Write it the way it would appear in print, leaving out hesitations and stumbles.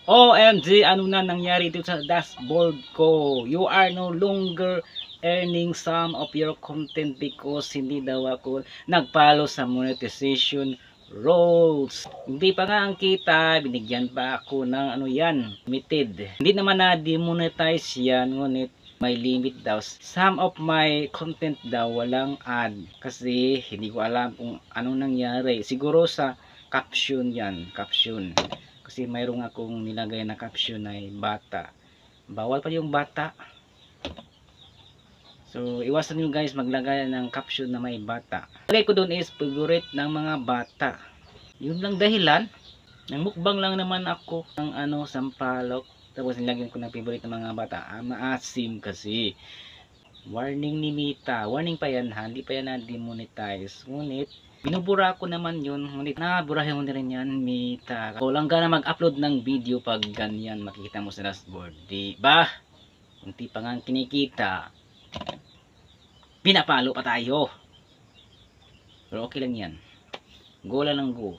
OMG, ano na nangyari dito sa dashboard ko? You are no longer earning some of your content because hindi daw ako nag-follow sa monetization rules. Hindi pa nga ang kita, binigyan pa ako ng ano yan, limited. Hindi naman na demonetize yan, ngunit may limit daw. Some of my content daw walang ad kasi hindi ko alam kung anong nangyari. Siguro sa caption yan, caption. Kasi mayroong akong nilagay na caption ay bata. Bawal pa yung bata. So, iwasan nyo guys maglagay ng caption na may bata. Lagay ko doon is favorite ng mga bata. Yun lang dahilan. Nagmukbang lang naman ako ng ano, sampalok. Tapos nilagyan ko ng favorite ng mga bata. Maasim kasi. Warning ni Mita. Warning pa yan ha. Hindi pa yan na-demonetize. Ngunit, binubura ko naman yun. Ngunit naburahin mo na rin yan, Mita. Kulang ka na mag-upload ng video pag ganyan makikita mo sa dashboard. Diba? Kunti pa nga kinikita. Pinapalo pa tayo. Pero okay lang yan. Go lang ng go.